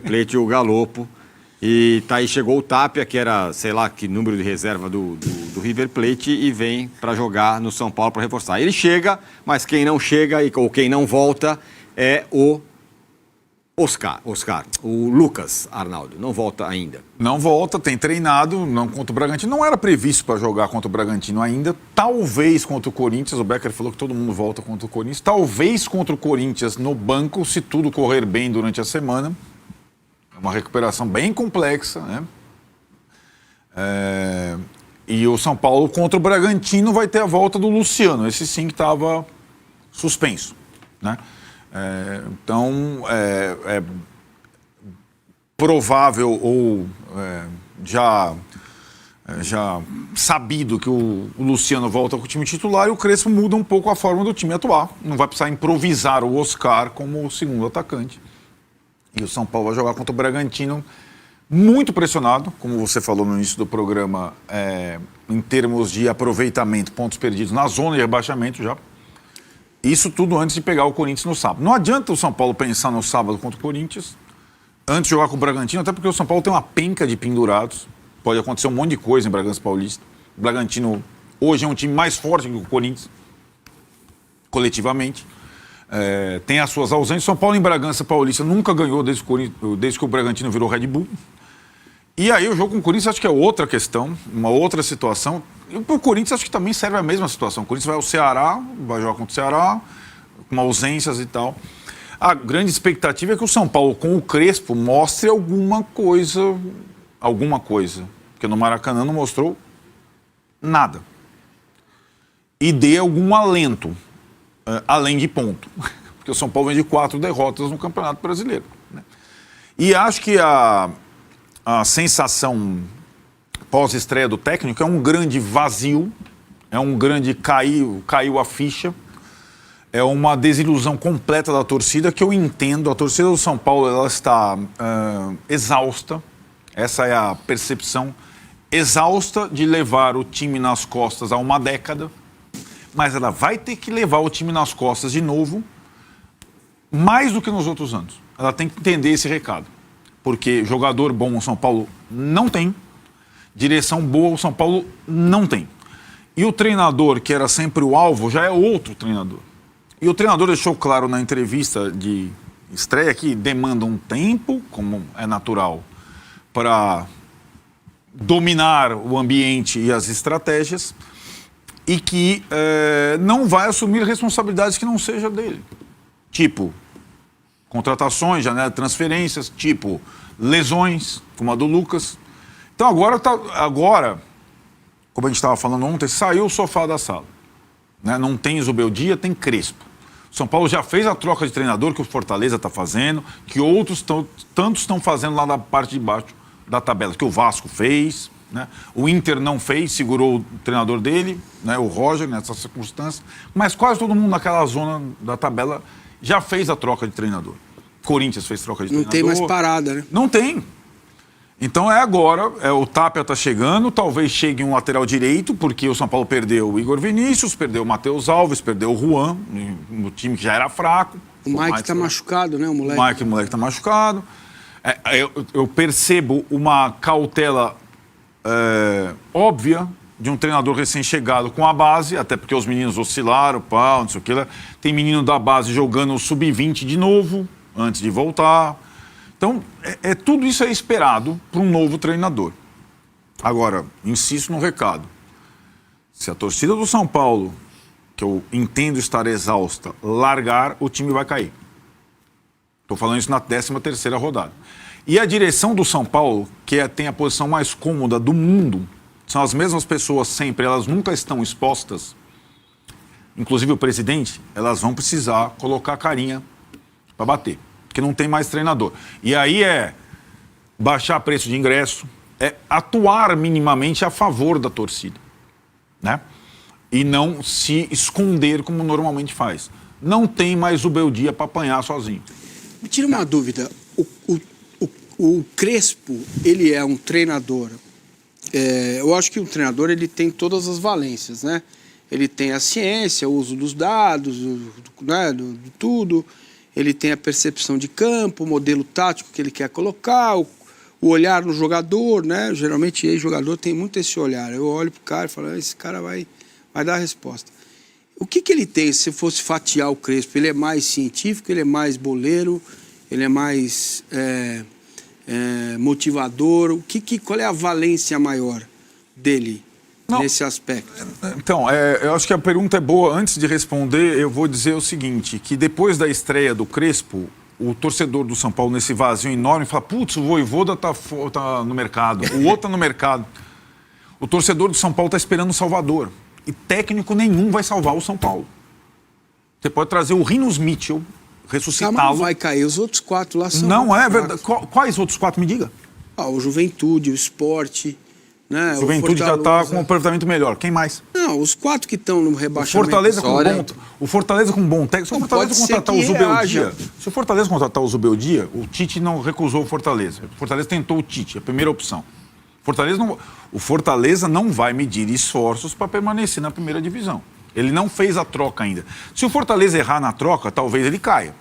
Plate e o Galopo. E tá aí chegou o Tapia, que era, sei lá, que número de reserva do River Plate, e vem para jogar no São Paulo para reforçar. Ele chega, mas quem não chega ou quem não volta é o o Lucas Arnaldo. Não volta ainda. Não volta, tem treinado, não contra o Bragantino. Não era previsto para jogar contra o Bragantino ainda. Talvez contra o Corinthians. O Becker falou que todo mundo volta contra o Corinthians. Talvez contra o Corinthians no banco, se tudo correr bem durante a semana. É uma recuperação bem complexa, né? E o São Paulo contra o Bragantino vai ter a volta do Luciano. Esse sim que estava suspenso, né? Então, é provável ou já sabido que o Luciano volta com o time titular e o Crespo muda um pouco a forma do time atuar. Não vai precisar improvisar o Oscar como o segundo atacante. E o São Paulo vai jogar contra o Bragantino muito pressionado, como você falou no início do programa, em termos de aproveitamento, pontos perdidos na zona de rebaixamento já. Isso tudo antes de pegar o Corinthians no sábado. Não adianta o São Paulo pensar no sábado contra o Corinthians, antes de jogar com o Bragantino, até porque o São Paulo tem uma penca de pendurados. Pode acontecer um monte de coisa em Bragança Paulista. O Bragantino hoje é um time mais forte que o Corinthians, coletivamente. Tem as suas ausências. São Paulo em Bragança Paulista nunca ganhou desde que o Bragantino virou Red Bull. E aí o jogo com o Corinthians acho que é outra questão, uma outra situação. E para o Corinthians acho que também serve a mesma situação. O Corinthians vai ao Ceará, vai jogar contra o Ceará, com ausências e tal. A grande expectativa é que o São Paulo, com o Crespo, mostre alguma coisa. Porque no Maracanã não mostrou nada. E dê algum alento, além de ponto. Porque o São Paulo vem de 4 derrotas no Campeonato Brasileiro, né? E acho que a sensação pós-estreia do técnico é um grande vazio, é um grande caiu a ficha, é uma desilusão completa da torcida, que eu entendo. A torcida do São Paulo ela está exausta, essa é a percepção, exausta de levar o time nas costas há uma década, mas ela vai ter que levar o time nas costas de novo, mais do que nos outros anos. Ela tem que entender esse recado. Porque jogador bom o São Paulo não tem, direção boa o São Paulo não tem. E o treinador, que era sempre o alvo, já é outro treinador. E o treinador deixou claro na entrevista de estreia que demanda um tempo, como é natural, para dominar o ambiente e as estratégias, e que não vai assumir responsabilidades que não seja dele. Tipo, contratações, janela de transferências, tipo lesões, como a do Lucas. Então agora, como a gente estava falando ontem, saiu o sofá da sala, né? Não tem Zubeldia, tem Crespo. São Paulo já fez a troca de treinador que o Fortaleza está fazendo, que outros tantos estão fazendo lá na parte de baixo da tabela, que o Vasco fez, né? O Inter não fez, segurou o treinador dele, né? O Roger, nessa circunstância, mas quase todo mundo naquela zona da tabela já fez a troca de treinador. Corinthians fez troca de treinador. Não tem mais parada, né? Não tem. Então é agora, o Tapia está chegando, talvez chegue um lateral direito, porque o São Paulo perdeu o Igor Vinícius, perdeu o Matheus Alves, perdeu o Juan, no time que já era fraco. O Mike está machucado, né, o moleque? O moleque está machucado. Eu percebo uma cautela óbvia de um treinador recém-chegado com a base, até porque os meninos oscilaram, não sei o que lá. Tem menino da base jogando o sub-20 de novo, antes de voltar. Então, tudo isso é esperado para um novo treinador. Agora, insisto no recado. Se a torcida do São Paulo, que eu entendo estar exausta, largar, o time vai cair. Estou falando isso na 13ª rodada. E a direção do São Paulo, que tem a posição mais cômoda do mundo, são as mesmas pessoas sempre, elas nunca estão expostas. Inclusive o presidente, elas vão precisar colocar a carinha para bater. Porque não tem mais treinador. E aí baixar preço de ingresso, atuar minimamente a favor da torcida, né? E não se esconder como normalmente faz. Não tem mais o Beldia para apanhar sozinho. Me tira uma dúvida. O Crespo, ele é um treinador. Eu acho que o treinador ele tem todas as valências, né? Ele tem a ciência, o uso dos dados, né, de tudo. ele tem a percepção de campo, o modelo tático que ele quer colocar, o olhar no jogador, né? Geralmente, ex-jogador tem muito esse olhar. Eu olho pro cara e falo, esse cara vai dar a resposta. O que ele tem, se fosse fatiar o Crespo? Ele é mais científico, ele é mais boleiro, ele é mais motivador? Qual é a valência maior dele nesse aspecto? Então, eu acho que a pergunta é boa. Antes de responder, eu vou dizer o seguinte, que depois da estreia do Crespo, o torcedor do São Paulo, nesse vazio enorme, fala, putz, o Vojvoda tá no mercado, o outro tá no mercado. O torcedor do São Paulo está esperando o Salvador. E técnico nenhum vai salvar o São Paulo. Você pode trazer o Rinus Mitchell, ressuscitá-lo. Não vai cair, os outros 4 lá são... Não é verdade. Quais outros 4, me diga? O Juventude, o Sport, né? O Juventude já está com um aproveitamento melhor. Quem mais? Não, os 4 que estão no rebaixamento. O Fortaleza com bom técnico. Se o Fortaleza contratar o Zubeldia, o Tite não recusou o Fortaleza. O Fortaleza tentou o Tite, a primeira opção. O Fortaleza não vai medir esforços para permanecer na primeira divisão. Ele não fez a troca ainda. Se o Fortaleza errar na troca, talvez ele caia.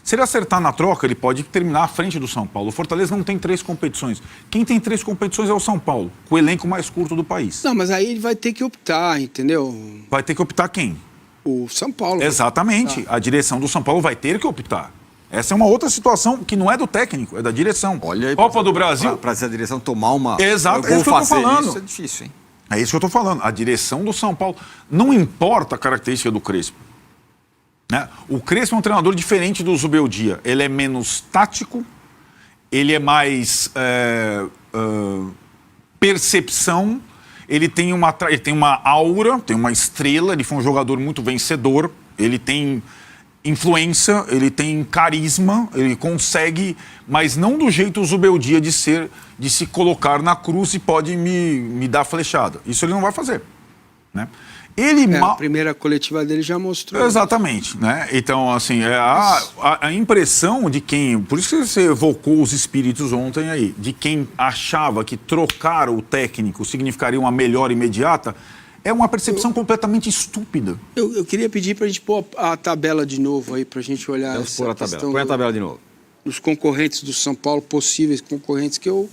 Se ele acertar na troca, ele pode terminar à frente do São Paulo. O Fortaleza não tem 3 competições. Quem tem 3 competições é o São Paulo, com o elenco mais curto do país. Não, mas aí ele vai ter que optar, entendeu? Vai ter que optar quem? O São Paulo. Exatamente. A direção do São Paulo vai ter que optar. Essa é uma outra situação que não é do técnico, é da direção. Olha aí, Copa do Brasil. Para essa direção tomar uma... Exato, é isso que eu tô falando. Isso é difícil, hein? É isso que eu estou falando. A direção do São Paulo. Não importa a característica do Crespo. Né? O Crespo é um treinador diferente do Zubeldia. Ele é menos tático, ele é mais percepção, ele tem uma aura, tem uma estrela, ele foi um jogador muito vencedor, ele tem influência, ele tem carisma, ele consegue, mas não do jeito Zubeldia de se colocar na cruz e pode me dar flechada. Isso ele não vai fazer. Né? A primeira coletiva dele já mostrou. Exatamente, né? Então, assim, a impressão de quem... Por isso que você evocou os espíritos ontem aí, de quem achava que trocar o técnico significaria uma melhora imediata, é uma percepção completamente estúpida. Eu queria pedir para a gente pôr a tabela de novo aí, para a gente olhar Vamos pôr a tabela. Põe a tabela de novo. Os concorrentes do São Paulo, possíveis concorrentes, que eu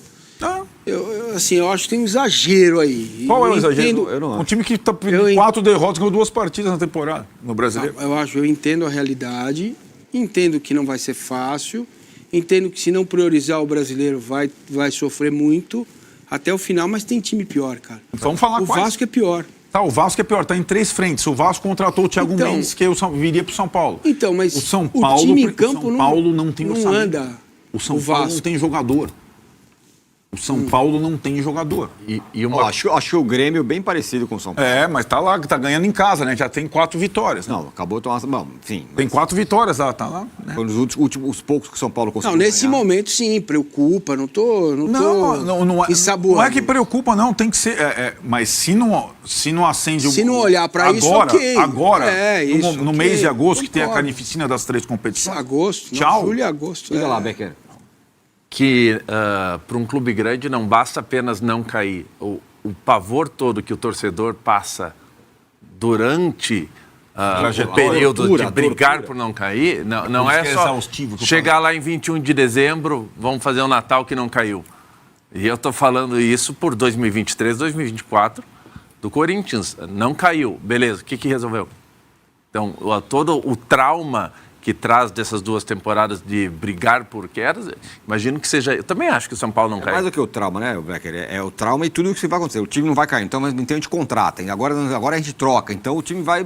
acho que tem um exagero aí. Qual é o exagero? Eu não acho. Um time que está com 4 derrotas, ganhou 2 partidas na temporada, no Brasileiro. Eu entendo a realidade, entendo que não vai ser fácil, entendo que se não priorizar o brasileiro vai sofrer muito até o final, mas tem time pior, cara. Vamos falar o Vasco é pior. O Vasco é pior, está em 3 frentes. O Vasco contratou o Thiago Mendes, que viria para o São Paulo. Então, mas o time em campo não tem orçamento. Anda. O São Paulo não tem jogador. O São Paulo não tem jogador. Acho que o Grêmio é bem parecido com o São Paulo. Mas tá lá, tá ganhando em casa, né? Já tem 4 vitórias. Né? Não, acabou de tomar... Bom, enfim. Tem 4 vitórias lá, tá lá. Né? Foi nos os poucos que o São Paulo conseguiu. Não, nesse momento sim, preocupa, não tô ensaboando. Não é que preocupa, não, tem que ser... mas se não acende... Se não olhar para isso, ok. Agora, no mês de agosto, que tem a carnificina das 3 competições. Julho e agosto. Diga lá, Becker. Que para um clube grande não basta apenas não cair. O pavor todo que o torcedor passa durante o período de brigar por não cair, não é só chegar lá em 21 de dezembro, vamos fazer um Natal que não caiu. E eu estou falando isso por 2023, 2024, do Corinthians. Não caiu. Beleza, o que resolveu? Então, todo o trauma que traz dessas 2 temporadas de brigar por quedas, imagino que seja... Eu também acho que o São Paulo não cai. Mais do que o trauma, né, Becker? É o trauma e tudo o que vai acontecer. O time não vai cair, então a gente contrata. Agora a gente troca. Então o time vai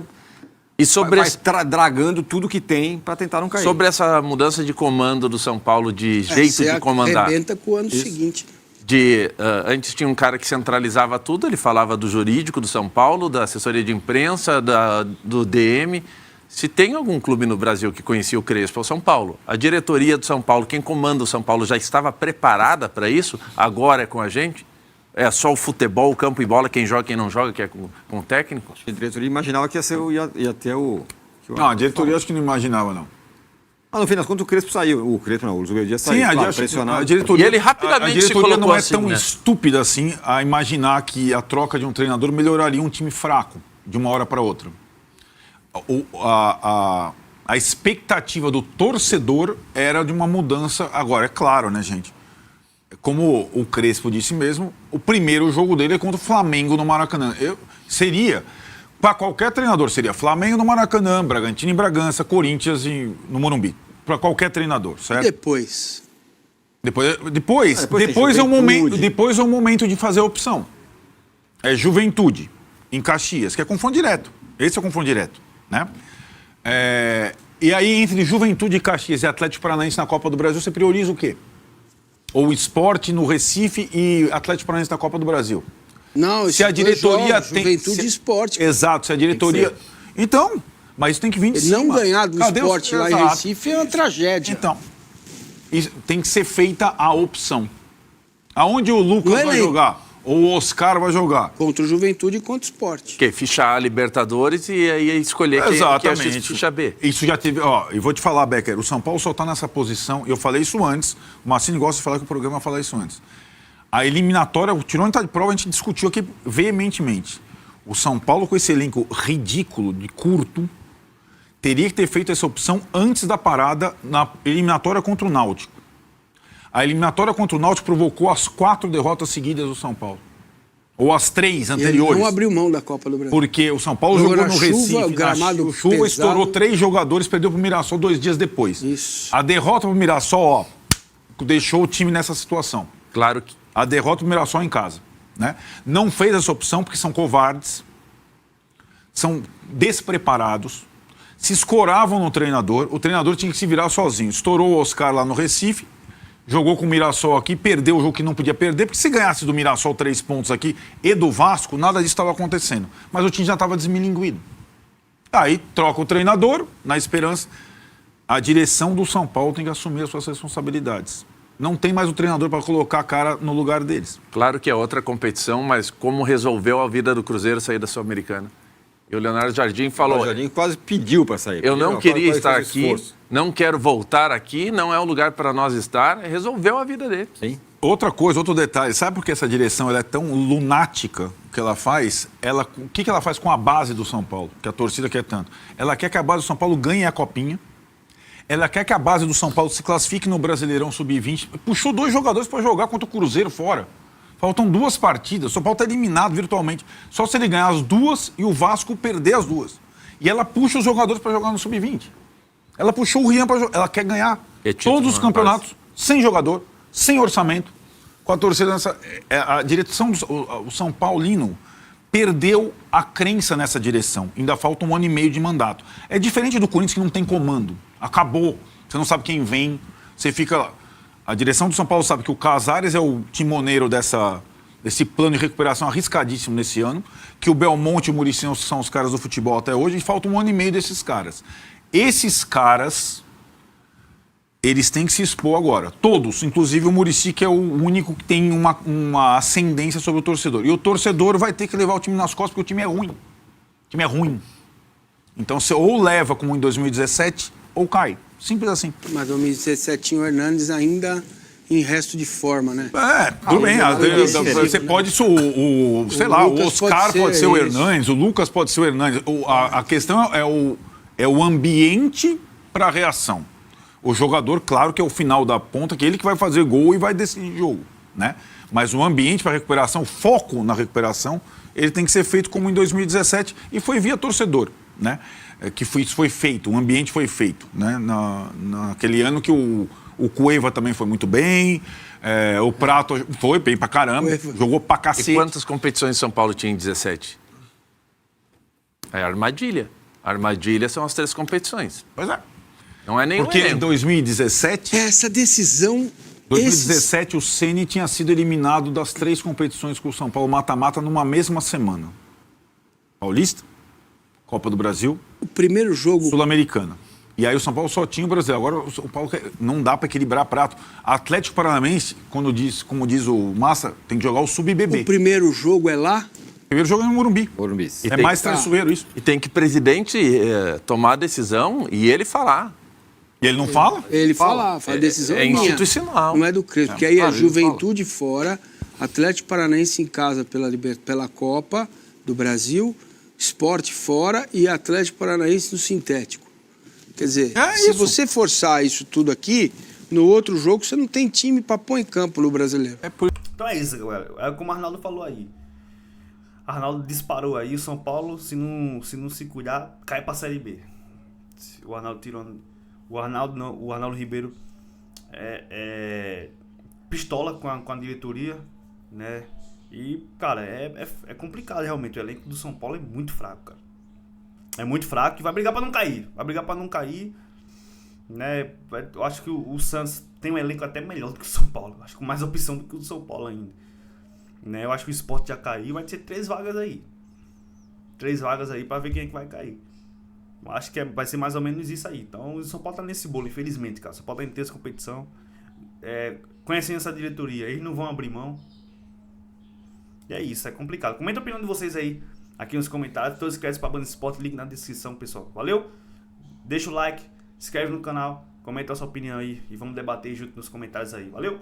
dragando tudo que tem para tentar não cair. Sobre essa mudança de comando do São Paulo, de jeito de comandar. Arrebenta com o ano seguinte. Antes tinha um cara que centralizava tudo, ele falava do jurídico do São Paulo, da assessoria de imprensa, do DM... Se tem algum clube no Brasil que conhecia o Crespo, é o São Paulo. A diretoria do São Paulo, quem comanda o São Paulo, já estava preparada para isso? Agora é com a gente? É só o futebol, o campo e bola, quem joga, quem não joga, que é com o técnico? A diretoria imaginava que ia ter o... Não, a diretoria acho que não imaginava, não. No fim das contas, o Crespo saiu. O Zubeldia saiu, pressionado. A diretoria, e ele rapidamente se colocou não é assim, tão estúpida assim a imaginar que a troca de um treinador melhoraria um time fraco de uma hora para outra. A expectativa do torcedor era de uma mudança. Agora, é claro, né, gente? Como o Crespo disse mesmo, o primeiro jogo dele é contra o Flamengo no Maracanã. Para qualquer treinador, seria Flamengo no Maracanã, Bragantino em Bragança, Corinthians no Morumbi. Para qualquer treinador, certo? E depois? Depois é o momento de fazer a opção. É Juventude, em Caxias, que é confronto direto. Esse é o confronto direto, né? E aí, entre Juventude e Caxias e Atlético Paranaense na Copa do Brasil, você prioriza o quê? Ou Sport no Recife e Atlético Paranaense na Copa do Brasil? Não, se a diretoria tem... Juventude e Sport. Exato, se a diretoria... Então, mas isso tem que vir de cima. Não ganhar do Sport lá em Recife é uma tragédia. Então, tem que ser feita a opção. Aonde o Lucas vai jogar? Ou o Oscar vai jogar? Contra o Juventude e contra o Sport. Que fichar a Libertadores e aí escolher quem é ficha B. Isso já teve... E vou te falar, Becker, o São Paulo só está nessa posição, eu falei isso antes, o Massini gosta de falar que o programa fala isso antes. A eliminatória, o Tirone está de prova, a gente discutiu aqui veementemente. O São Paulo, com esse elenco ridículo, de curto, teria que ter feito essa opção antes da parada na eliminatória contra o Náutico. A eliminatória contra o Náutico provocou as 4 derrotas seguidas do São Paulo. Ou as 3 anteriores. Ele não abriu mão da Copa do Brasil. Porque o São Paulo jogou no Recife, o gramado chuva pesado. Estourou 3 jogadores, perdeu para o Mirassol 2 dias depois. Isso. A derrota para o Mirassol, deixou o time nessa situação. Claro que... A derrota para o Mirassol em casa. Né? Não fez essa opção porque são covardes, são despreparados, se escoravam no treinador, o treinador tinha que se virar sozinho. Estourou o Oscar lá no Recife, jogou com o Mirassol aqui, perdeu o jogo que não podia perder, porque se ganhasse do Mirassol 3 pontos aqui e do Vasco, nada disso estava acontecendo. Mas o time já estava desmilinguido. Aí troca o treinador, na esperança. A direção do São Paulo tem que assumir as suas responsabilidades. Não tem mais o treinador para colocar a cara no lugar deles. Claro que é outra competição, mas como resolveu a vida do Cruzeiro sair da Sul-Americana? E o Leonardo Jardim falou... O Jardim quase pediu para sair. Eu não queria estar aqui, não quero voltar aqui, não é um lugar para nós estar. Resolveu a vida dele. Sim. Outra coisa, outro detalhe. Sabe por que essa direção ela é tão lunática que ela faz? O que ela faz com a base do São Paulo, que a torcida quer tanto? Ela quer que a base do São Paulo ganhe a Copinha. Ela quer que a base do São Paulo se classifique no Brasileirão Sub-20. Puxou 2 jogadores para jogar contra o Cruzeiro fora. Faltam 2 partidas. O São Paulo está eliminado virtualmente. Só se ele ganhar as 2 e o Vasco perder as 2. E ela puxa os jogadores para jogar no Sub-20. Ela puxou o Rian para jogar. Ela quer ganhar todos os campeonatos sem jogador, sem orçamento, com a torcida nessa... A direção do São Paulino perdeu a crença nessa direção. Ainda falta 1 ano e meio de mandato. É diferente do Corinthians que não tem comando. Acabou. Você não sabe quem vem. Você fica... A direção do São Paulo sabe que o Casares é o timoneiro desse plano de recuperação arriscadíssimo nesse ano, que o Belmonte e o Muricy são os caras do futebol até hoje, e falta 1 ano e meio desses caras. Esses caras, eles têm que se expor agora. Todos, inclusive o Muricy, que é o único que tem uma ascendência sobre o torcedor. E o torcedor vai ter que levar o time nas costas, porque o time é ruim. O time é ruim. Então, você ou leva, como em 2017, ou cai. Simples assim. Mas 2017 tinha o Hernandes ainda em resto de forma, né? Tudo bem. Você pode ser sei lá, o Oscar pode ser o Hernandes, o Lucas pode ser o Hernandes. A questão é o ambiente para a reação. O jogador, claro que é o final da ponta, que é ele que vai fazer gol e vai decidir jogo, né? Mas o ambiente para a recuperação, o foco na recuperação, ele tem que ser feito como em 2017 e foi via torcedor, né? Isso foi feito, o ambiente foi feito, né? Naquele ano que o Cueva também foi muito bem, o Prato foi bem pra caramba, jogou pra cacete. E quantas competições São Paulo tinha em 17? É armadilha. Armadilha são as 3 competições. Pois é. Não é nem porque em 2017... Essa decisão... 2017 o Ceni tinha sido eliminado das 3 competições com o São Paulo mata-mata numa mesma semana. Paulista, Copa do Brasil, o primeiro jogo Sul-Americana. E aí o São Paulo só tinha o Brasil. Agora o São Paulo não dá para equilibrar prato. Atlético Paranaense, como diz o Massa, tem que jogar o sub-BB. O primeiro jogo é lá? O primeiro jogo é no Morumbi. É mais traiçoeiro isso. E tem que o presidente tomar a decisão e ele falar. E ele não fala? Ele fala. A decisão é institucional. Não é do Crespo. Porque aí é Juventude fora, Atlético Paranaense em casa pela Copa do Brasil, Sport fora e Atlético Paranaense no sintético. Quer dizer, É se isso. você forçar isso tudo aqui, no outro jogo você não tem time para pôr em campo no Brasileiro. Então é isso, galera. É como o Arnaldo falou aí. Arnaldo disparou aí, o São Paulo, se não se cuidar, cai pra Série B. O Arnaldo tirou. O Arnaldo Ribeiro pistola com a diretoria, né? E, cara, é complicado realmente. O elenco do São Paulo é muito fraco, cara. É muito fraco e vai brigar pra não cair. Vai brigar pra não cair, né? Eu acho que o Santos tem um elenco até melhor do que o São Paulo. Acho que com mais opção do que o do São Paulo ainda. Né? Eu acho que o Sport já caiu, vai ter 3 vagas aí. 3 vagas aí pra ver quem é que vai cair. Eu acho que vai ser mais ou menos isso aí. Então o São Paulo tá nesse bolo, infelizmente, cara. O São Paulo tá em terça competição. Conhecendo essa diretoria, eles não vão abrir mão. E é isso, é complicado. Comenta a opinião de vocês aí, aqui nos comentários. Todos esquecem pra Band Esporte, link na descrição, pessoal. Valeu? Deixa o like, se inscreve no canal, comenta a sua opinião aí e vamos debater junto nos comentários aí. Valeu?